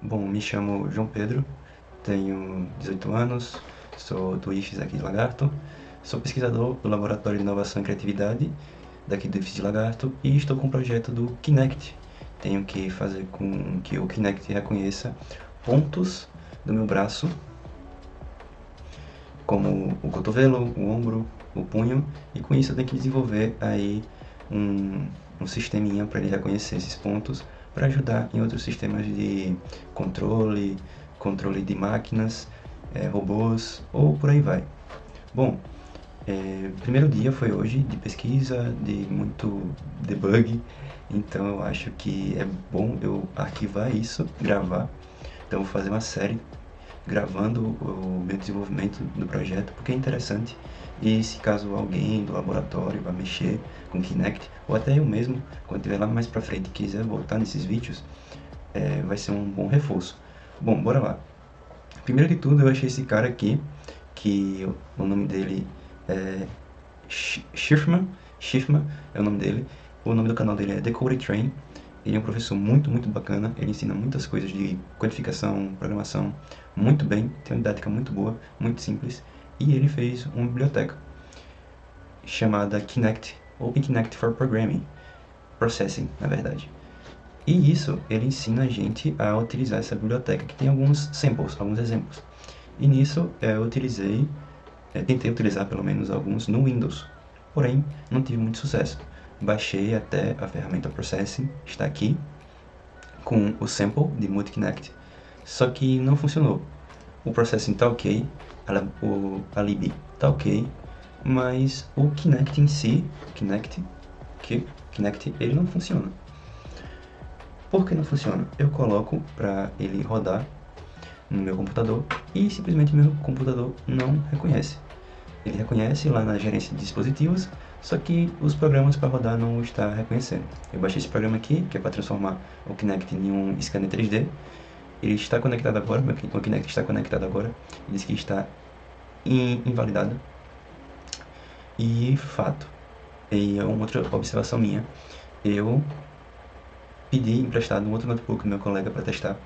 Bom, me chamo João Pedro, tenho 18 anos, sou do IFES aqui de Lagarto, sou pesquisador do Laboratório de Inovação e Criatividade daqui do IFES de Lagarto e estou com o projeto do Kinect. Tenho que fazer com que o Kinect reconheça pontos do meu braço, como o cotovelo, o ombro, o punho, e com isso eu tenho que desenvolver aí um sisteminha para ele reconhecer esses pontos, para ajudar em outros sistemas de controle, controle de máquinas, robôs ou por aí vai. Bom, primeiro dia foi hoje de pesquisa, de muito debug, então eu acho que é bom eu arquivar isso, gravar. Então eu vou fazer uma série gravando o meu desenvolvimento do projeto, porque é interessante. E se caso alguém do laboratório vai mexer com Kinect, ou até eu mesmo, quando estiver lá mais pra frente quiser voltar nesses vídeos, vai ser um bom reforço. Bom, bora lá. Primeiro de tudo, eu achei esse cara aqui, que o nome dele é Schiffman é o nome dele. O nome do canal dele é Decode Train. Ele é um professor muito, muito bacana. Ele ensina muitas coisas de codificação, programação, muito bem. Tem uma didática muito boa, muito simples. E ele fez uma biblioteca chamada Kinect, Open Kinect for Programming, Processing, na verdade. E isso, ele ensina a gente a utilizar essa biblioteca, que tem alguns samples, alguns exemplos. E nisso, eu tentei utilizar pelo menos alguns no Windows, porém não tive muito sucesso. Baixei até a ferramenta Processing, está aqui, com o sample de MultiKinect, só que não funcionou. O Processing está ok, a lib está ok, mas o Kinect em si, Kinect, ele não funciona. Por que não funciona? Eu coloco para ele rodar no meu computador e simplesmente meu computador não reconhece. Ele reconhece lá na gerência de dispositivos, só que os programas para rodar não está reconhecendo. Eu baixei esse programa aqui, que é para transformar o Kinect em um scanner 3D. Ele está conectado agora, o Kinect está conectado agora. Ele diz que está invalidado. E fato, e é uma outra observação minha, eu pedi emprestado um outro notebook do meu colega para testar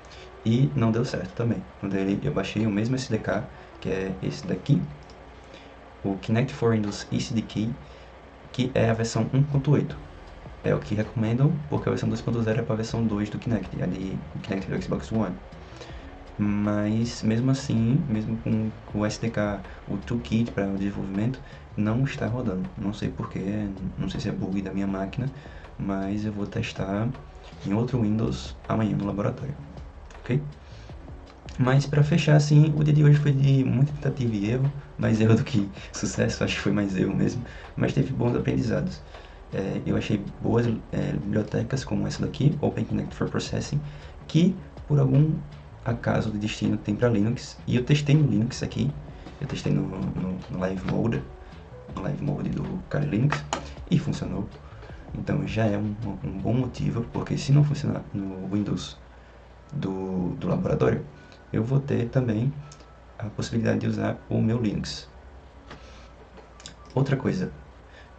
e não deu certo também. Quando eu baixei o mesmo SDK, que é esse daqui, o Kinect for Windows SDK, que é a versão 1.8. É o que recomendam, porque a versão 2.0 é para a versão 2 do Kinect, ali o Kinect do Xbox One. Mas mesmo assim, mesmo com o SDK, o toolkit para o desenvolvimento, não está rodando. Não sei porquê, não sei se é bug da minha máquina, mas eu vou testar em outro Windows amanhã no laboratório, ok? Mas para fechar assim, o dia de hoje foi de muita tentativa e erro, mais erro do que sucesso, acho que foi mais erro mesmo, mas teve bons aprendizados. Eu achei boas bibliotecas como essa daqui, OpenConnect for Processing, que por algum acaso de destino tem para Linux, e eu testei no Linux aqui, eu testei no Live Mode do Kali Linux, e funcionou. Então já é um bom motivo, porque se não funcionar no Windows do laboratório, eu vou ter também a possibilidade de usar o meu Linux. Outra coisa,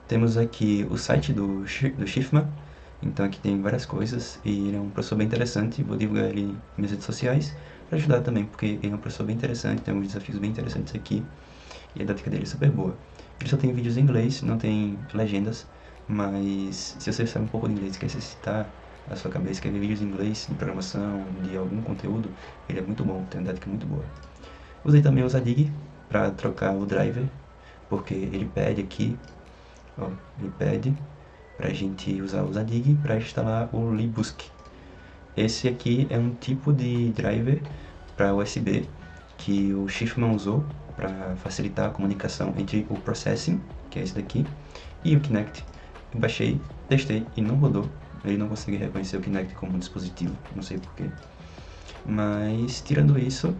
temos aqui o site do Schiffman, então aqui tem várias coisas e ele é um professor bem interessante, vou divulgar ele em minhas redes sociais para ajudar também, porque ele é um professor bem interessante, tem uns desafios bem interessantes aqui e a didática dele é super boa. Ele só tem vídeos em inglês, não tem legendas, mas se você sabe um pouco de inglês e quer exercitar a sua cabeça, quer ver vídeos em inglês de programação, de algum conteúdo, ele é muito bom, tem uma didática muito boa. Usei também o Zadig para trocar o driver, porque ele pede aqui, ó, ele pede para a gente usar o Zadig para instalar o Libusk. Esse aqui é um tipo de driver para USB que o Schiffman usou para facilitar a comunicação entre o Processing, que é esse daqui, e o Kinect. Eu baixei, testei e não rodou. Ele não consegue reconhecer o Kinect como um dispositivo, não sei porquê. Mas, tirando isso,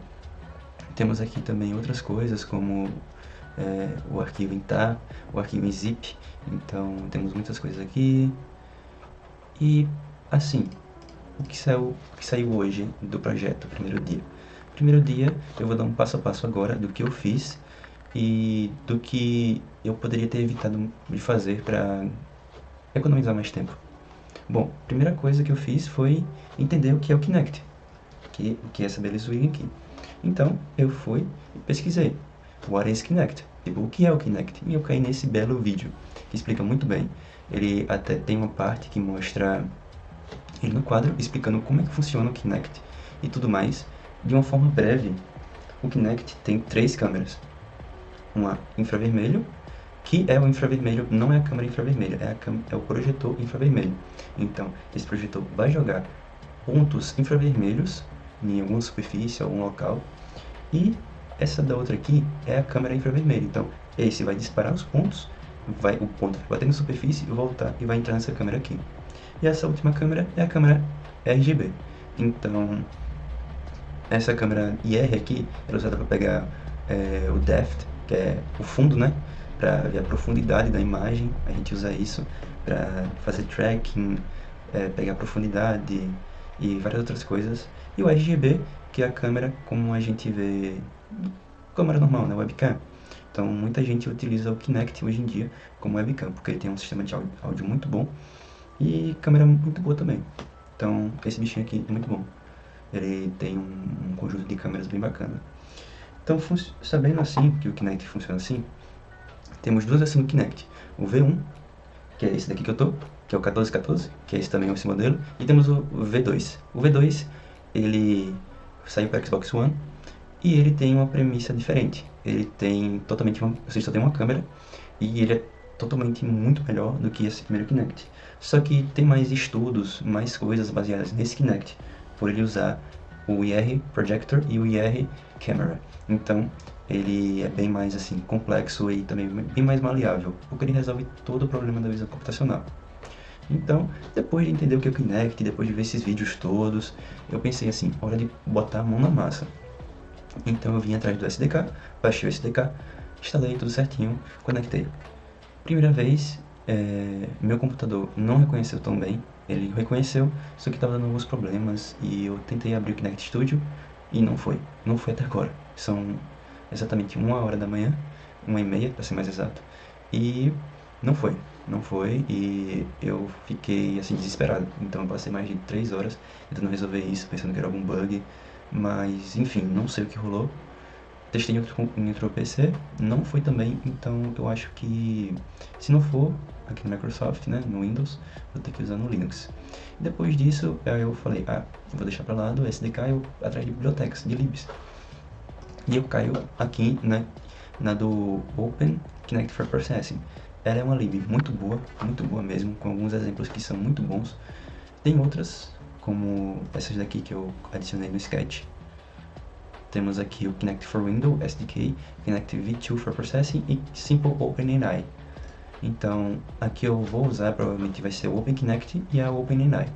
temos aqui também outras coisas, como o arquivo em tar, o arquivo em zip. Então, temos muitas coisas aqui. E, assim, o que saiu hoje do projeto, primeiro dia? Primeiro dia, eu vou dar um passo a passo agora do que eu fiz e do que eu poderia ter evitado de fazer para economizar mais tempo. Bom, a primeira coisa que eu fiz foi entender o que é o Kinect. o que é essa beleza swing aqui. Então, eu fui e pesquisei. What is Kinect? Tipo, o que é o Kinect? E eu caí nesse belo vídeo, que explica muito bem. Ele até tem uma parte que mostra ele no quadro, explicando como é que funciona o Kinect e tudo mais. De uma forma breve, o Kinect tem 3 câmeras. Uma infravermelho, que é o infravermelho, não é a câmera infravermelha, é o projetor infravermelho. Então, esse projetor vai jogar pontos infravermelhos em alguma superfície, algum local, e essa da outra aqui é a câmera infravermelho. Então, esse vai disparar os pontos, o ponto vai bater na superfície, voltar e vai entrar nessa câmera aqui. E essa última câmera é a câmera RGB. Então, essa câmera IR aqui é usada para pegar o depth, que é o fundo, né? Para ver a profundidade da imagem. A gente usa isso para fazer tracking, pegar a profundidade e várias outras coisas. E o RGB, que é a câmera como a gente vê câmera normal, né? Webcam. Então, muita gente utiliza o Kinect hoje em dia como webcam, porque ele tem um sistema de áudio muito bom e câmera muito boa também. Então, esse bichinho aqui é muito bom. Ele tem um conjunto de câmeras bem bacana. Então, sabendo assim que o Kinect funciona assim, temos duas versões do Kinect. O V1, que é esse daqui que eu tô, que é o 1414, que é esse também, esse modelo. E temos o V2. O V2, ele saiu para Xbox One e ele tem uma premissa diferente. Ele tem totalmente você só tem uma câmera e ele é totalmente muito melhor do que esse primeiro Kinect. Só que tem mais estudos, mais coisas baseadas nesse Kinect, por ele usar o IR Projector e o IR Camera. Então, ele é bem mais assim complexo e também bem mais maleável, porque ele resolve todo o problema da visão computacional. Então, depois de entender o que é o Kinect, depois de ver esses vídeos todos, eu pensei assim, hora de botar a mão na massa. Então eu vim atrás do SDK, baixei o SDK, instalei tudo certinho, conectei. Primeira vez, meu computador não reconheceu tão bem, ele reconheceu, só que estava dando alguns problemas e eu tentei abrir o Kinect Studio e não foi até agora. São exatamente 1h da manhã, 1h30 para ser mais exato, e não foi e eu fiquei assim desesperado. Então eu passei mais de 3 horas tentando resolver isso, pensando que era algum bug, mas enfim, não sei o que rolou. Testei em outro PC, não foi também, então eu acho que se não for aqui no Microsoft, né, no Windows, vou ter que usar no Linux. Depois disso, aí eu falei, vou deixar para lá do SDK e eu atrás de bibliotecas, de libs. E eu caio aqui, né, na do Open Kinect for Processing. Ela é uma lib muito boa mesmo, com alguns exemplos que são muito bons. Tem outras, como essas daqui que eu adicionei no Sketch. Temos aqui o Kinect for Windows SDK, Kinect V2 for Processing e Simple OpenAI. Então, aqui eu vou usar, provavelmente vai ser o OpenKinect e a OpenAI,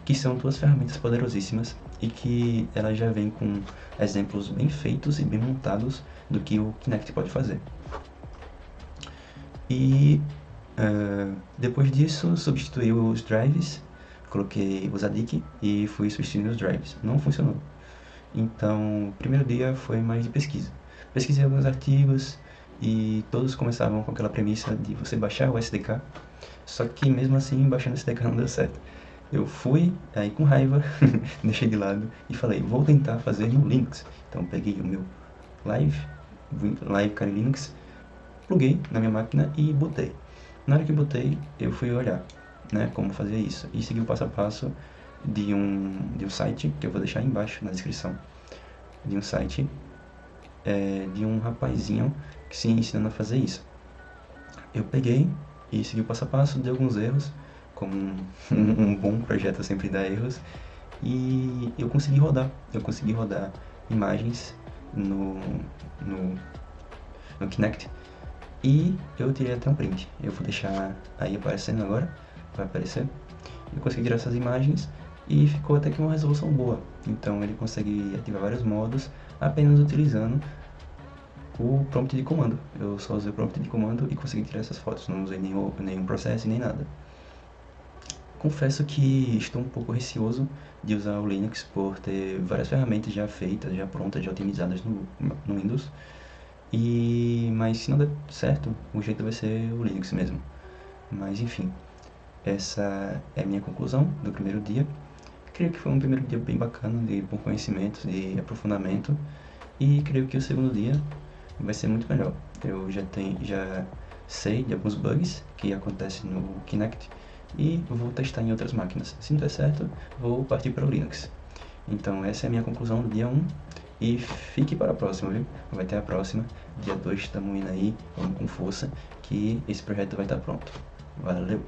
que são duas ferramentas poderosíssimas e que ela já vem com exemplos bem feitos e bem montados do que o Kinect pode fazer. E depois disso, substituí os drives, coloquei o ZADIC e fui substituindo os drives. Não funcionou. Então, o primeiro dia foi mais de pesquisa. Pesquisei alguns artigos e todos começavam com aquela premissa de você baixar o SDK, só que mesmo assim, baixando o SDK não deu certo. Eu fui, aí com raiva, deixei de lado e falei, vou tentar fazer no Linux. Então, peguei o meu Live Kali Linux, pluguei na minha máquina e botei. Na hora que botei, eu fui olhar, né, como fazer isso e segui o passo a passo de um site, que eu vou deixar aí embaixo na descrição, de um site de um rapazinho que se ensinando a fazer isso. Eu peguei e segui o passo a passo, dei alguns erros, como um bom projeto sempre dá erros, e eu consegui rodar imagens no Kinect, e eu tirei até um print. Eu vou deixar aí aparecendo agora, vai aparecer. Eu consegui tirar essas imagens e ficou até que uma resolução boa. Então ele consegue ativar vários modos apenas utilizando o prompt de comando. Eu só usei o prompt de comando e consegui tirar essas fotos, não usei nenhum processo nem nada. Confesso que estou um pouco receoso de usar o Linux por ter várias ferramentas já feitas, já prontas, já otimizadas no Windows. Mas se não der certo, o jeito vai ser o Linux mesmo. Mas enfim, essa é a minha conclusão do primeiro dia. Creio que foi um primeiro dia bem bacana, de bom conhecimento, de aprofundamento, e creio que o segundo dia vai ser muito melhor. Eu já sei de alguns bugs que acontecem no Kinect e vou testar em outras máquinas. Se não der certo, vou partir para o Linux. Então essa é a minha conclusão do dia 1 e fique para a próxima, viu? Vai ter a próxima, dia 2, estamos indo aí, vamos com força, que esse projeto vai estar pronto. Valeu!